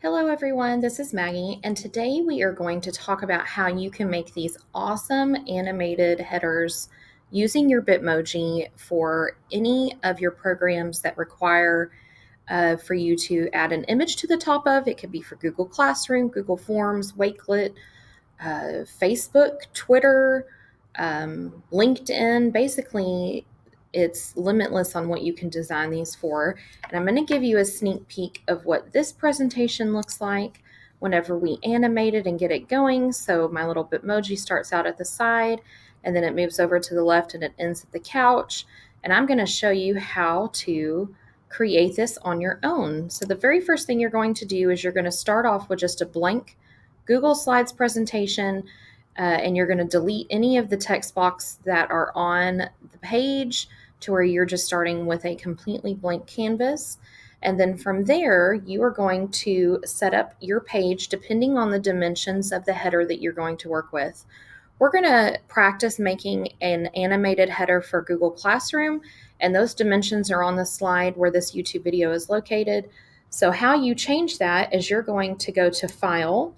Hello everyone, this is Maggie, and today we are going to talk about how you can make these awesome animated headers using your Bitmoji for any of your programs that require for you to add an image to the top of. It could be for Google Classroom, Google Forms, Wakelet, Facebook, Twitter, LinkedIn. Basically, it's limitless on what you can design these for. And I'm going to give you a sneak peek of what this presentation looks like whenever we animate it and get it going. So my little Bitmoji starts out at the side, and then it moves over to the left and it ends at the couch. And I'm going to show you how to create this on your own. So the very first thing you're going to do is you're going to start off with just a blank Google Slides presentation, and you're going to delete any of the text box that are on the page to where you're just starting with a completely blank canvas. And then from there, you are going to set up your page depending on the dimensions of the header that you're going to work with. We're going to practice making an animated header for Google Classroom, and those dimensions are on the slide where this YouTube video is located. So how you change that is you're going to go to File,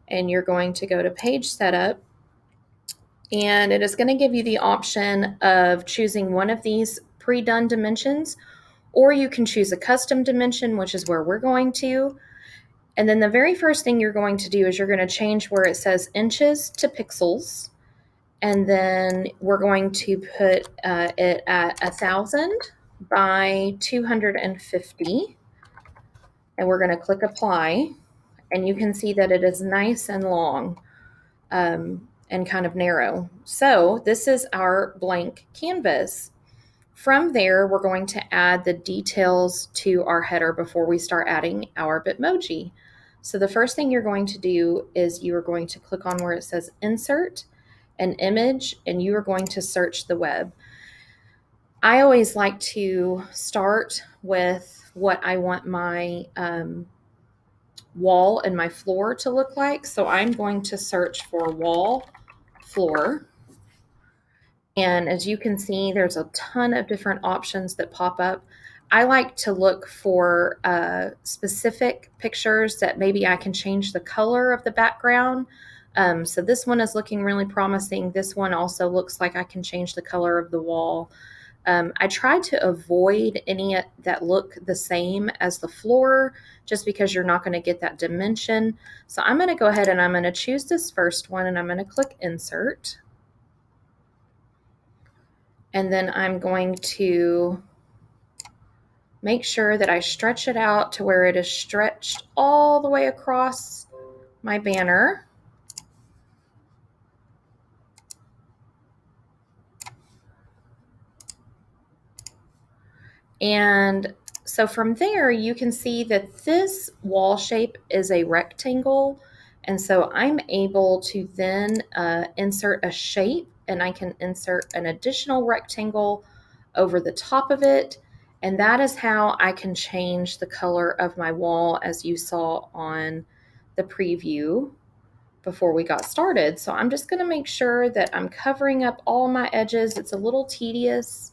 and you're going to go to Page Setup, and it is going to give you the option of choosing one of these pre-done dimensions, or you can choose a custom dimension, which is where we're going to. And then the very first thing you're going to do is you're going to change where it says inches to pixels, and then we're going to put it at 1,000 by 250, and we're going to click Apply, and you can see that it is nice and long. And kind of narrow. So this is our blank canvas. From there, we're going to add the details to our header before we start adding our Bitmoji. So the first thing you're going to do is you are going to click on where it says Insert an Image, and you are going to search the web. I always like to start with what I want my wall and my floor to look like. So I'm going to search for wall, floor. And as you can see, there's a ton of different options that pop up. I like to look for specific pictures that maybe I can change the color of the background. So this one is looking really promising. This one also looks like I can change the color of the wall. I try to avoid any that look the same as the floor, just because you're not going to get that dimension. So I'm going to go ahead and I'm going to choose this first one, and I'm going to click Insert. And then I'm going to make sure that I stretch it out to where it is stretched all the way across my banner. And so from there, you can see that this wall shape is a rectangle. And so I'm able to then insert a shape, and I can insert an additional rectangle over the top of it. And that is how I can change the color of my wall, as you saw on the preview before we got started. So I'm just going to make sure that I'm covering up all my edges. It's a little tedious.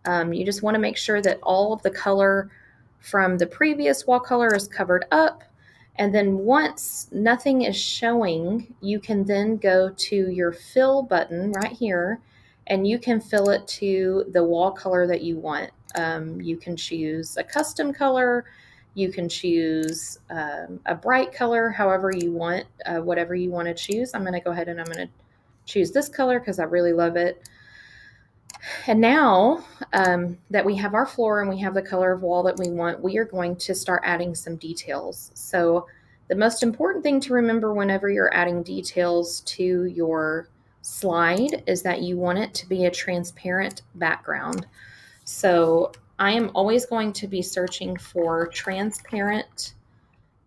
You just want to make sure that all of the color from the previous wall color is covered up. And then once nothing is showing, you can then go to your fill button right here, and you can fill it to the wall color that you want. You can choose a custom color. You can choose a bright color, however you want, whatever you want to choose. I'm going to go ahead and I'm going to choose this color because I really love it. And now that we have our floor and we have the color of wall that we want, we are going to start adding some details. So the most important thing to remember whenever you're adding details to your slide is that you want it to be a transparent background. So I am always going to be searching for transparent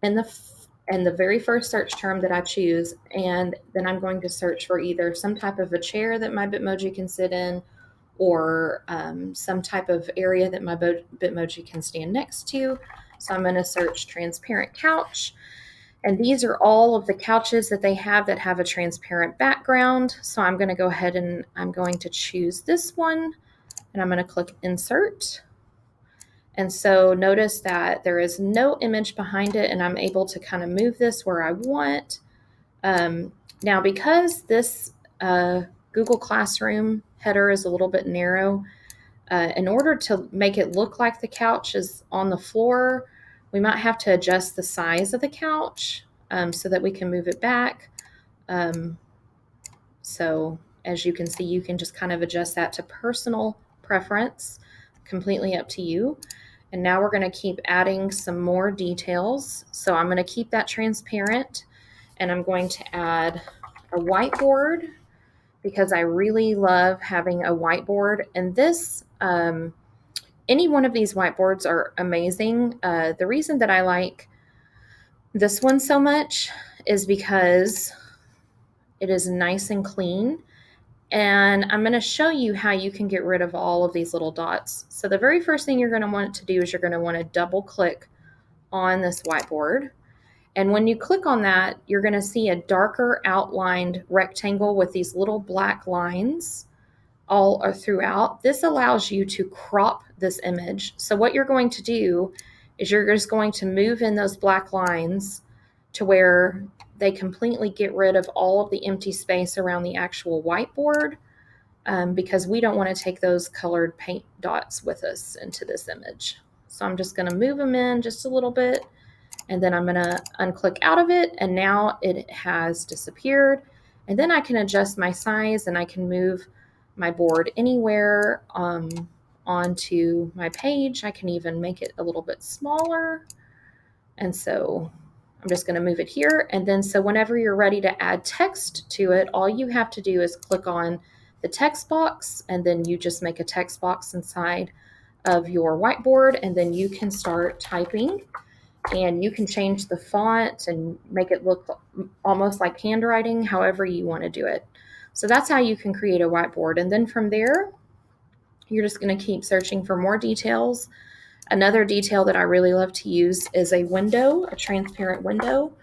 in the very first search term that I choose, and then I'm going to search for either some type of a chair that my Bitmoji can sit in, or some type of area that my Bitmoji can stand next to. So I'm going to search transparent couch. And these are all of the couches that they have that have a transparent background. So I'm going to go ahead and I'm going to choose this one, and I'm going to click Insert. And so notice that there is no image behind it, and I'm able to kind of move this where I want. Now, because this Google Classroom header is a little bit narrow, in order to make it look like the couch is on the floor, we might have to adjust the size of the couch so that we can move it back. So as you can see, you can just kind of adjust that to personal preference, completely up to you. And now we're going to keep adding some more details. So I'm going to keep that transparent, and I'm going to add a whiteboard because I really love having a whiteboard. And this, any one of these whiteboards are amazing. The reason that I like this one so much is because it is nice and clean. And I'm going to show you how you can get rid of all of these little dots. So the very first thing you're going to want to do is you're going to want to double click on this whiteboard. And when you click on that, you're going to see a darker outlined rectangle with these little black lines all throughout. This allows you to crop this image. So what you're going to do is you're just going to move in those black lines to where they completely get rid of all of the empty space around the actual whiteboard, because we don't want to take those colored paint dots with us into this image. So I'm just going to move them in just a little bit, and then I'm going to unclick out of it, and now it has disappeared. And then I can adjust my size, and I can move my board anywhere onto my page. I can even make it a little bit smaller. And so I'm just going to move it here. And then so whenever you're ready to add text to it, all you have to do is click on the text box, and then you just make a text box inside of your whiteboard, and then you can start typing, and you can change the font and make it look almost like handwriting, however you want to do it. So that's how you can create a whiteboard. And then from there, you're just going to keep searching for more details. Another detail that I really love to use is a window, a transparent window.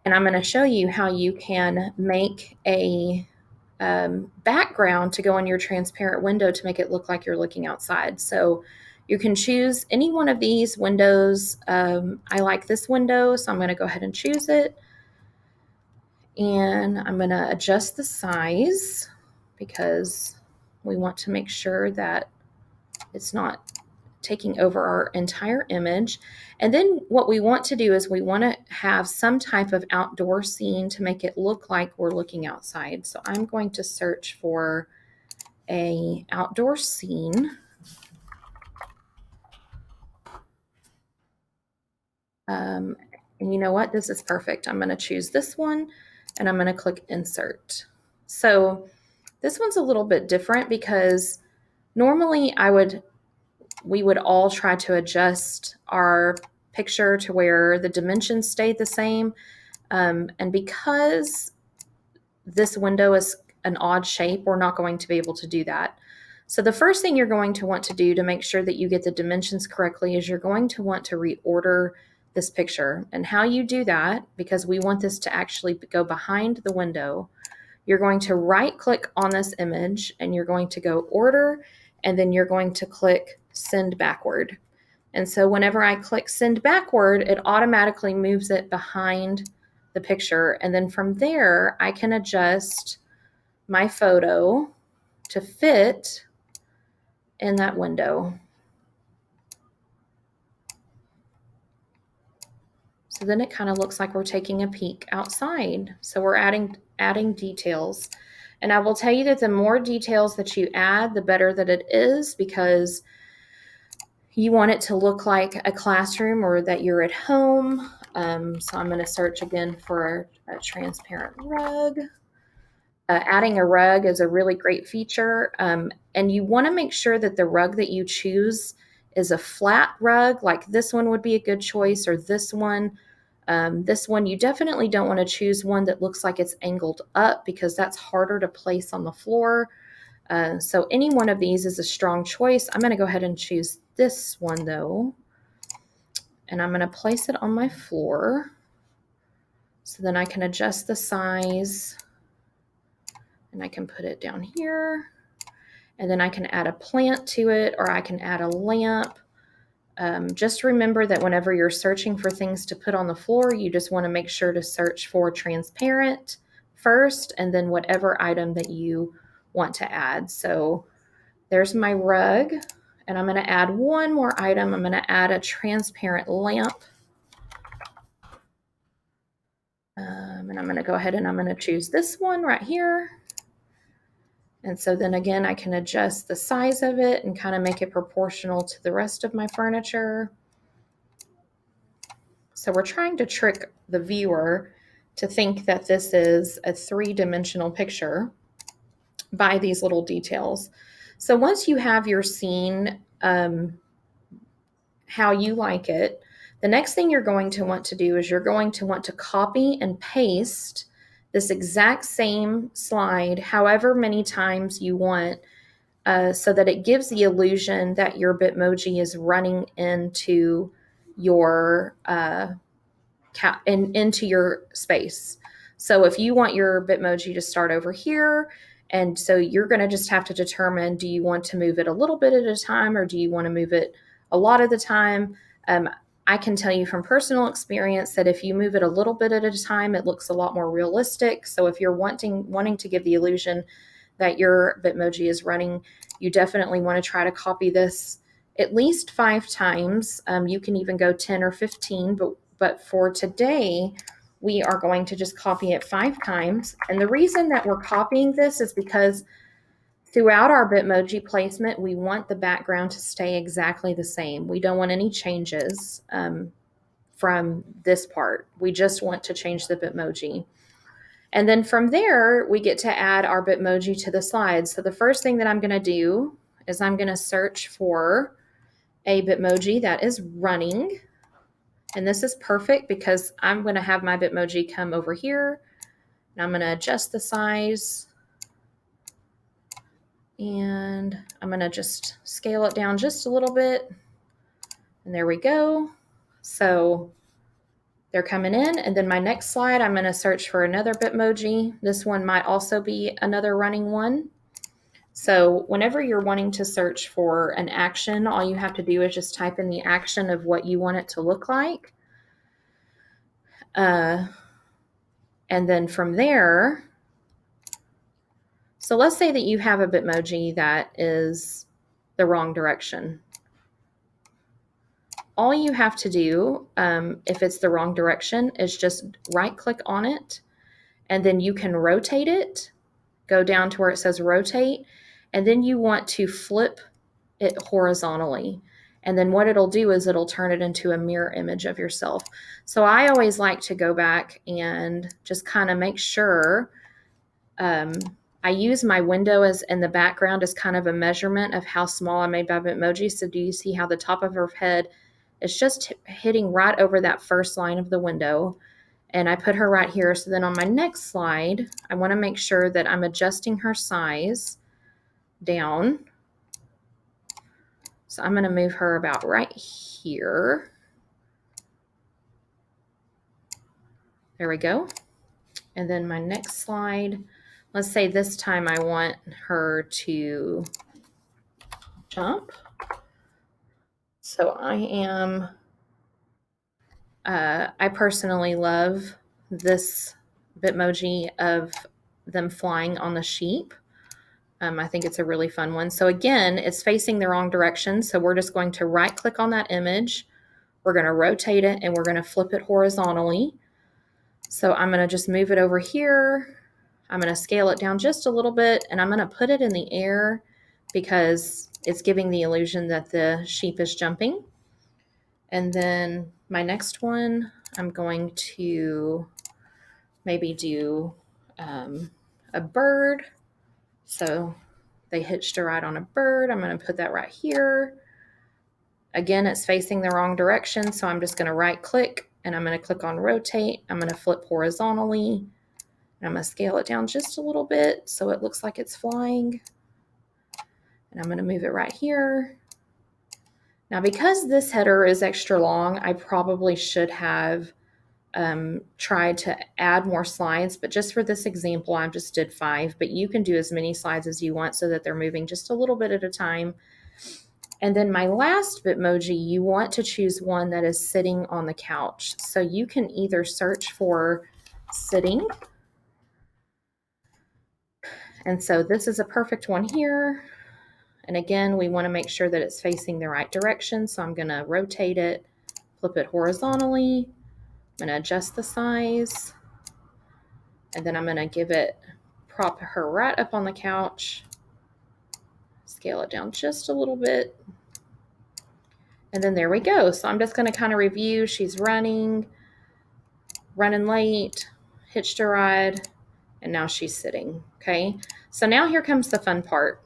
And I'm going to show you how you can make a background to go on your transparent window to make it look like you're looking outside. So you can choose any one of these windows. I like this window, so I'm going to go ahead and choose it. And I'm going to adjust the size because we want to make sure that it's not taking over our entire image. And then what we want to do is we want to have some type of outdoor scene to make it look like we're looking outside. So I'm going to search for a outdoor scene. And you know what? This is perfect. I'm going to choose this one, and I'm going to click insert. So this one's a little bit different because normally we would all try to adjust our picture to where the dimensions stayed the same. And because this window is an odd shape, we're not going to be able to do that. So the first thing you're going to want to do to make sure that you get the dimensions correctly is you're going to want to reorder this picture. And how you do that, because we want this to actually go behind the window, you're going to right click on this image, and you're going to go order, and then you're going to click send backward. And so whenever I click send backward, it automatically moves it behind the picture. And then from there, I can adjust my photo to fit in that window. So then it kind of looks like we're taking a peek outside. So we're adding details. And I will tell you that the more details that you add, the better that it is, because you want it to look like a classroom or that you're at home. So I'm going to search again for a transparent rug. Adding a rug is a really great feature. And you want to make sure that the rug that you choose is a flat rug, like this one would be a good choice, or this one. This one, you definitely don't want to choose one that looks like it's angled up, because that's harder to place on the floor. So any one of these is a strong choice. I'm going to go ahead and choose this one though, and I'm going to place it on my floor. So then I can adjust the size, and I can put it down here, and then I can add a plant to it, or I can add a lamp. Just remember that whenever you're searching for things to put on the floor, you just want to make sure to search for transparent first, and then whatever item that you want to add. So there's my rug, and I'm going to add one more item. I'm going to add a transparent lamp. And I'm going to go ahead and I'm going to choose this one right here. And so then again, I can adjust the size of it and kind of make it proportional to the rest of my furniture. So we're trying to trick the viewer to think that this is a three-dimensional picture by these little details. So once you have your scene how you like it, the next thing you're going to want to do is you're going to want to copy and paste this exact same slide however many times you want, so that it gives the illusion that your Bitmoji is running into your into your space. So if you want your Bitmoji to start over here, and so you're going to just have to determine, do you want to move it a little bit at a time, or do you want to move it a lot of the time? I can tell you from personal experience that if you move it a little bit at a time, it looks a lot more realistic. So if you're wanting to give the illusion that your Bitmoji is running, you definitely want to try to copy this at least 5 times. You can even go 10 or 15, but for today, we are going to just copy it 5 times. And the reason that we're copying this is because throughout our Bitmoji placement, we want the background to stay exactly the same. We don't want any changes from this part. We just want to change the Bitmoji. And then from there, we get to add our Bitmoji to the slides. So the first thing that I'm going to do is I'm going to search for a Bitmoji that is running. And this is perfect because I'm going to have my Bitmoji come over here, and I'm going to adjust the size, and I'm going to just scale it down just a little bit. And there we go. So they're coming in. And then my next slide, I'm going to search for another Bitmoji. This one might also be another running one. So whenever you're wanting to search for an action, all you have to do is just type in the action of what you want it to look like. And then from there, so let's say that you have a Bitmoji that is the wrong direction. All you have to do, if it's the wrong direction, is just right click on it, and then you can rotate it, go down to where it says rotate, and then you want to flip it horizontally. And then what it'll do is it'll turn it into a mirror image of yourself. So I always like to go back and just kind of make sure. I use my window as in the background as kind of a measurement of how small I made my Bitmoji. So do you see how the top of her head is just hitting right over that first line of the window? And I put her right here. So then on my next slide, I want to make sure that I'm adjusting her size down. So I'm going to move her about right here. There we go. And then my next slide, let's say this time I want her to jump. So I personally love this Bitmoji of them flying on the sheep. I think it's a really fun one. So again, it's facing the wrong direction. So we're just going to right click on that image. We're going to rotate it, and we're going to flip it horizontally. So I'm going to just move it over here. I'm going to scale it down just a little bit, and I'm going to put it in the air because it's giving the illusion that the sheep is jumping. And then my next one, I'm going to maybe do a bird. So they hitched a ride on a bird. I'm going to put that right here. Again, it's facing the wrong direction, so I'm just going to right click, and I'm going to click on rotate. I'm going to flip horizontally, and I'm going to scale it down just a little bit so it looks like it's flying. And I'm going to move it right here. Now, because this header is extra long, I probably should have tried to add more slides, but just for this example, I just did 5, but you can do as many slides as you want so that they're moving just a little bit at a time. And then my last Bitmoji, you want to choose one that is sitting on the couch. So you can either search for sitting. And so this is a perfect one here. And again, we want to make sure that it's facing the right direction. So I'm going to rotate it, flip it horizontally. I'm going to adjust the size. And then I'm going to give it, prop her right up on the couch. Scale it down just a little bit. And then there we go. So I'm just going to kind of review. She's running late, hitched a ride, and now she's sitting. Okay. So now here comes the fun part.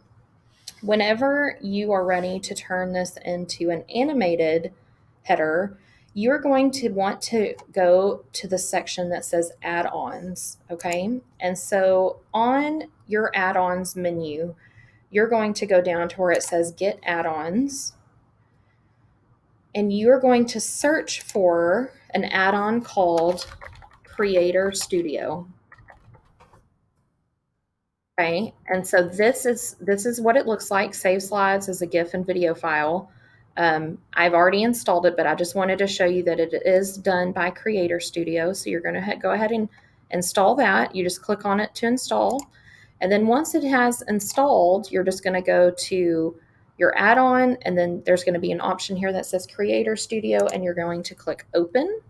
Whenever you are ready to turn this into an animated header, you're going to want to go to the section that says add-ons. Okay. And so on your add-ons menu, you're going to go down to where it says get add-ons. And you're going to search for an add-on called Creator Studio. Okay, and so this is what it looks like. Save slides as a GIF and video file. I've already installed it, but I just wanted to show you that it is done by Creator Studio. So you're going to go ahead and install that. You just click on it to install. And then once it has installed, you're just going to go to your add-on, and then there's going to be an option here that says Creator Studio, and you're going to click Open.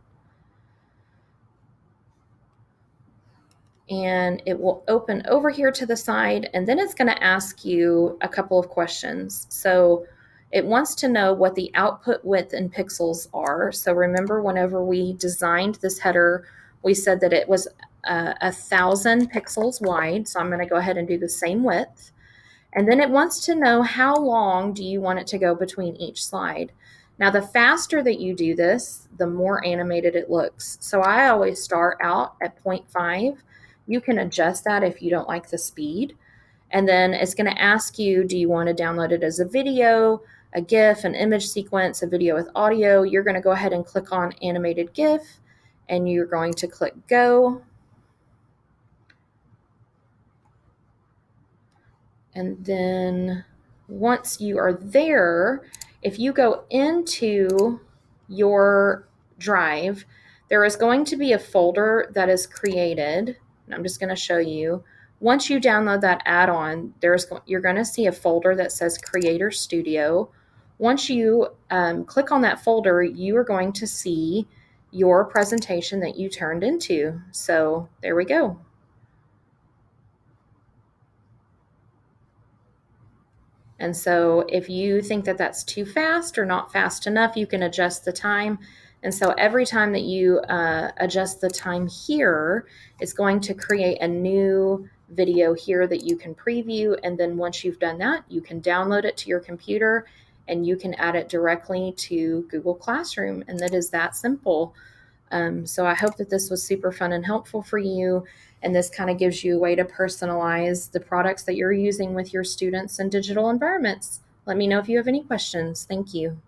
And it will open over here to the side, and then it's going to ask you a couple of questions. So it wants to know what the output width in pixels are. So remember, whenever we designed this header, we said that it was 1,000 pixels wide. So I'm going to go ahead and do the same width. And then it wants to know how long do you want it to go between each slide. Now, the faster that you do this, the more animated it looks. So I always start out at 0.5. You can adjust that if you don't like the speed. And then it's going to ask you, do you want to download it as a video, a GIF, an image sequence, a video with audio? You're going to go ahead and click on animated GIF, and you're going to click go. And then once you are there, if you go into your drive, there is going to be a folder that is created. And I'm just going to show you. Once you download that add-on, you're going to see a folder that says Creator Studio. Once you click on that folder, you are going to see your presentation that you turned into. So there we go. And so if you think that that's too fast or not fast enough, you can adjust the time. And so every time that you adjust the time here, it's going to create a new video here that you can preview. And then once you've done that, you can download it to your computer and you can add it directly to Google Classroom. And that is that simple. So I hope that this was super fun and helpful for you. And this kind of gives you a way to personalize the products that you're using with your students in digital environments. Let me know if you have any questions. Thank you.